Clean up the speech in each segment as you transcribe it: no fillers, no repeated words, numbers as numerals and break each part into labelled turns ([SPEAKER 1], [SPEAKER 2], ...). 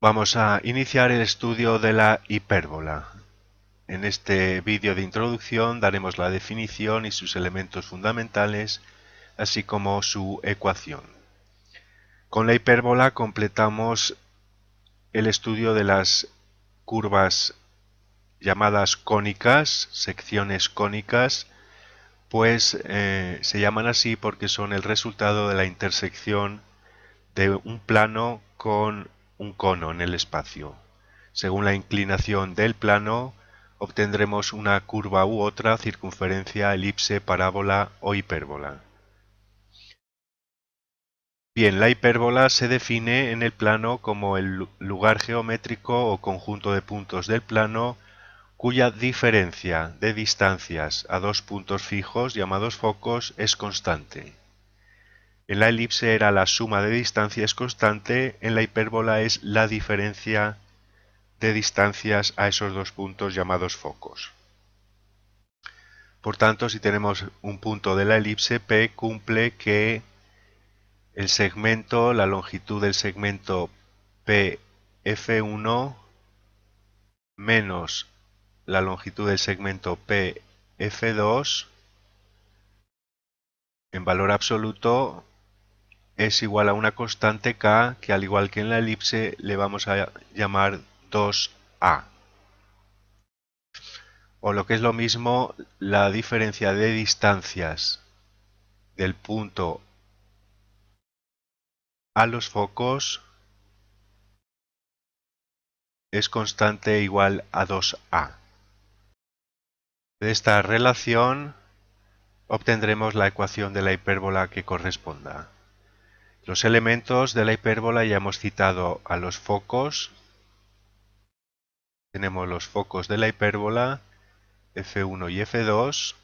[SPEAKER 1] Vamos a iniciar el estudio de la hipérbola. En este vídeo de introducción daremos la definición y sus elementos fundamentales, así como su ecuación. Con la hipérbola completamos el estudio de las curvas llamadas cónicas, secciones cónicas, pues se llaman así porque son el resultado de la intersección de un plano con un cono en el espacio. Según la inclinación del plano, obtendremos una curva u otra, circunferencia, elipse, parábola o hipérbola. Bien, la hipérbola se define en el plano como el lugar geométrico o conjunto de puntos del plano cuya diferencia de distancias a dos puntos fijos llamados focos es constante. En la elipse era la suma de distancias constante, en la hipérbola es la diferencia de distancias a esos dos puntos llamados focos. Por tanto, si tenemos un punto de la elipse, P cumple que el segmento, la longitud del segmento PF1 menos la longitud del segmento PF2 en valor absoluto es igual a una constante K que, al igual que en la elipse, le vamos a llamar 2A. O lo que es lo mismo, la diferencia de distancias del punto a los focos es constante igual a 2A. De esta relación obtendremos la ecuación de la hipérbola que corresponda. Los elementos de la hipérbola ya hemos citado a los focos. Tenemos los focos de la hipérbola, F1 y F2.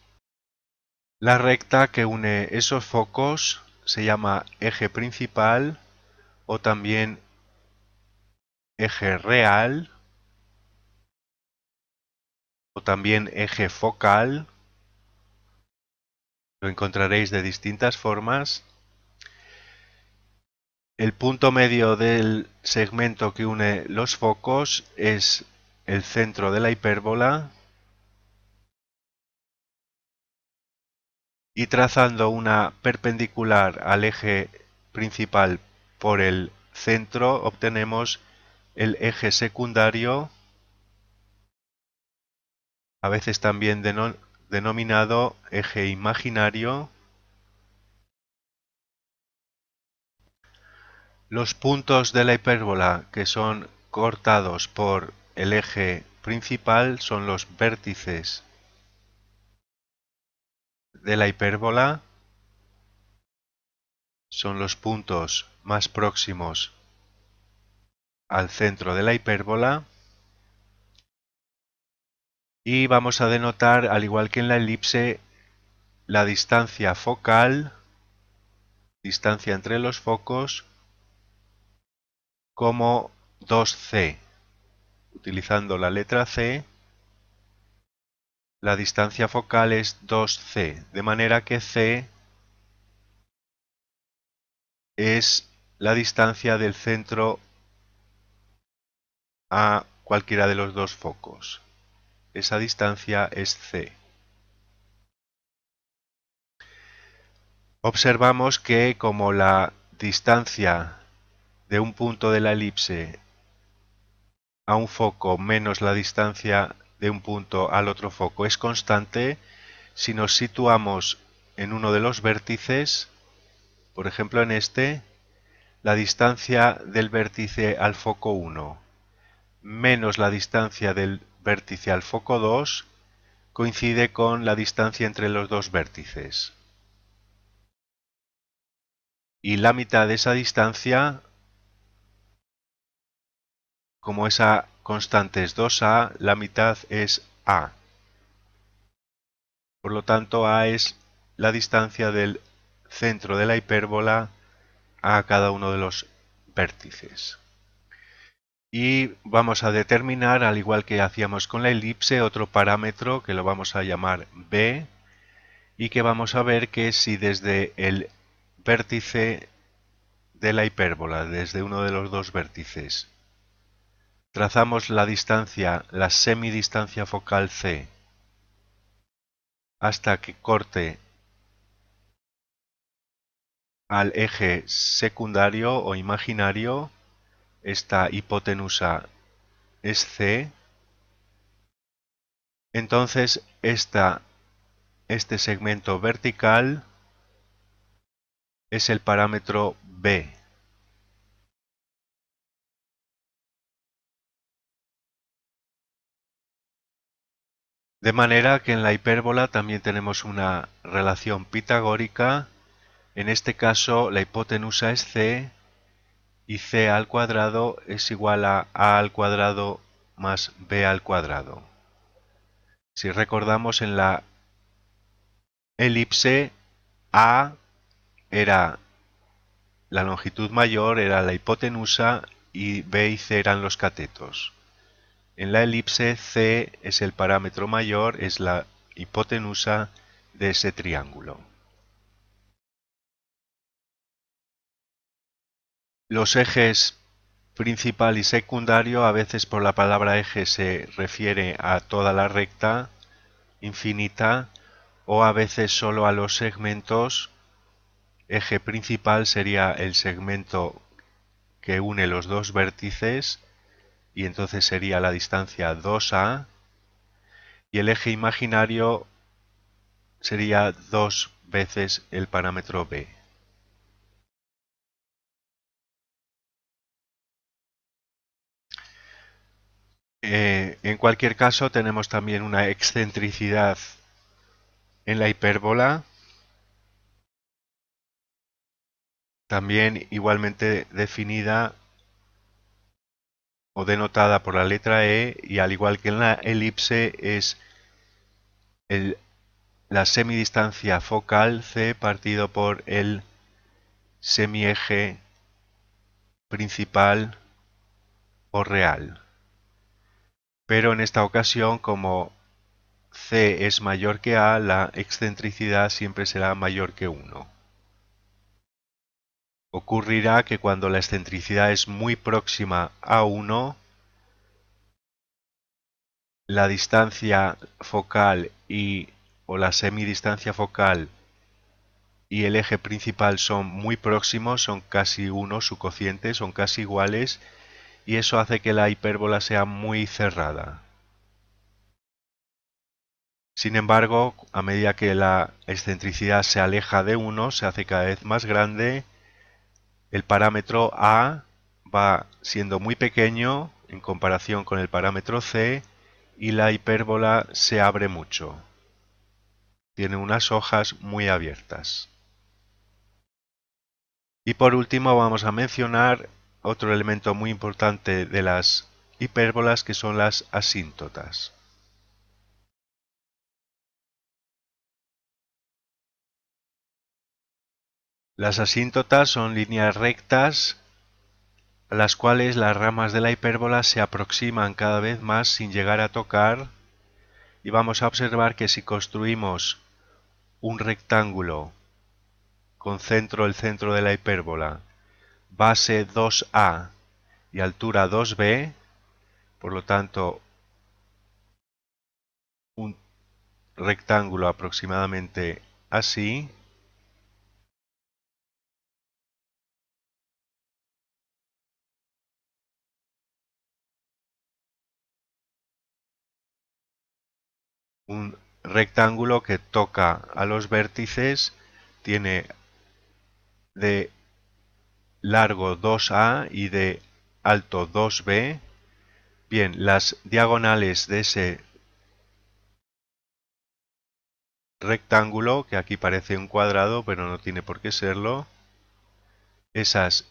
[SPEAKER 1] La recta que une esos focos se llama eje principal o también eje real o también eje focal. Lo encontraréis de distintas formas. El punto medio del segmento que une los focos es el centro de la hipérbola, y trazando una perpendicular al eje principal por el centro obtenemos el eje secundario, a veces también denominado eje imaginario. Los puntos de la hipérbola que son cortados por el eje principal son los vértices de la hipérbola, son los puntos más próximos al centro de la hipérbola, y vamos a denotar, al igual que en la elipse, la distancia focal, distancia entre los focos, como 2C. Utilizando la letra C, la distancia focal es 2C, de manera que C es la distancia del centro a cualquiera de los dos focos. Esa distancia es C. Observamos que como la distancia de un punto de la elipse a un foco menos la distancia de un punto al otro foco es constante, si nos situamos en uno de los vértices, por ejemplo en este, la distancia del vértice al foco 1 menos la distancia del vértice al foco 2 coincide con la distancia entre los dos vértices. Y la mitad de esa distancia, como esa constante es 2A, la mitad es A. Por lo tanto, A es la distancia del centro de la hipérbola a cada uno de los vértices. Y vamos a determinar, al igual que hacíamos con la elipse, otro parámetro que lo vamos a llamar B, y que vamos a ver que si desde el vértice de la hipérbola, desde uno de los dos vértices, trazamos la distancia, la semidistancia focal C, hasta que corte al eje secundario o imaginario. Esta hipotenusa es C. Entonces este segmento vertical es el parámetro B. De manera que en la hipérbola también tenemos una relación pitagórica. En este caso la hipotenusa es C y C al cuadrado es igual a al cuadrado más B al cuadrado. Si recordamos, en la elipse A era la longitud mayor, era la hipotenusa, y B y C eran los catetos. En la elipse C es el parámetro mayor, es la hipotenusa de ese triángulo. Los ejes principal y secundario, a veces por la palabra eje se refiere a toda la recta infinita, o a veces solo a los segmentos. Eje principal sería el segmento que une los dos vértices, y entonces sería la distancia 2a, y el eje imaginario sería 2 veces el parámetro b. En cualquier caso, tenemos también una excentricidad en la hipérbola, también igualmente definida o denotada por la letra E, y al igual que en la elipse es la semidistancia focal C partido por el semieje principal o real. Pero en esta ocasión, como C es mayor que A, la excentricidad siempre será mayor que 1. Ocurrirá que cuando la excentricidad es muy próxima a 1, la distancia focal o la semidistancia focal y el eje principal son muy próximos, son casi 1, su cociente, son casi iguales, y eso hace que la hipérbola sea muy cerrada. Sin embargo, a medida que la excentricidad se aleja de 1, se hace cada vez más grande, el parámetro A va siendo muy pequeño en comparación con el parámetro C, y la hipérbola se abre mucho. Tiene unas hojas muy abiertas. Y por último vamos a mencionar otro elemento muy importante de las hipérbolas, que son las asíntotas. Las asíntotas son líneas rectas a las cuales las ramas de la hipérbola se aproximan cada vez más sin llegar a tocar, y vamos a observar que si construimos un rectángulo con el centro de la hipérbola, base 2a y altura 2b, por lo tanto un rectángulo aproximadamente así, un rectángulo que toca a los vértices, tiene de largo 2a y de alto 2b. Bien, las diagonales de ese rectángulo, que aquí parece un cuadrado, pero no tiene por qué serlo, esas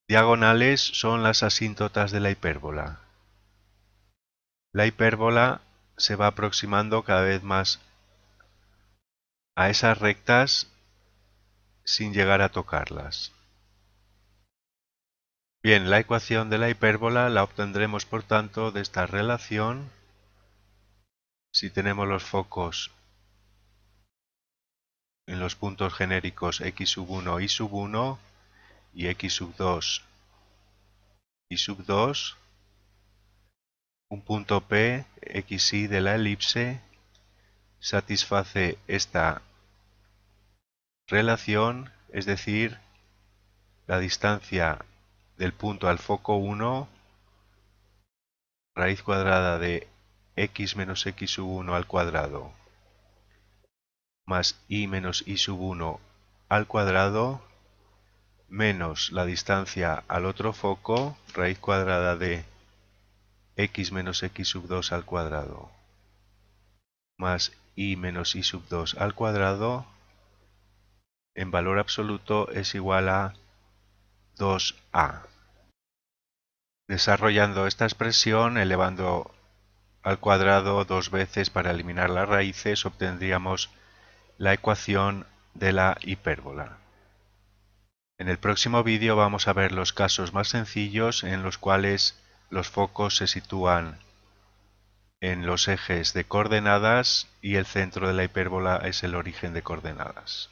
[SPEAKER 1] diagonales son las asíntotas de la hipérbola. La hipérbola se va aproximando cada vez más a esas rectas sin llegar a tocarlas. Bien, la ecuación de la hipérbola la obtendremos por tanto de esta relación. Si tenemos los focos en los puntos genéricos x sub 1 y sub 1 y x sub 2 y sub 2, un punto P, xy de la elipse, satisface esta relación, es decir, la distancia del punto al foco 1, raíz cuadrada de x menos x sub 1 al cuadrado, más y menos y sub 1 al cuadrado, menos la distancia al otro foco, raíz cuadrada de x menos x sub 2 al cuadrado, más y menos y sub 2 al cuadrado, en valor absoluto es igual a 2a. Desarrollando esta expresión, elevando al cuadrado dos veces para eliminar las raíces, obtendríamos la ecuación de la hipérbola. En el próximo vídeo vamos a ver los casos más sencillos en los cuales los focos se sitúan en los ejes de coordenadas y el centro de la hipérbola es el origen de coordenadas.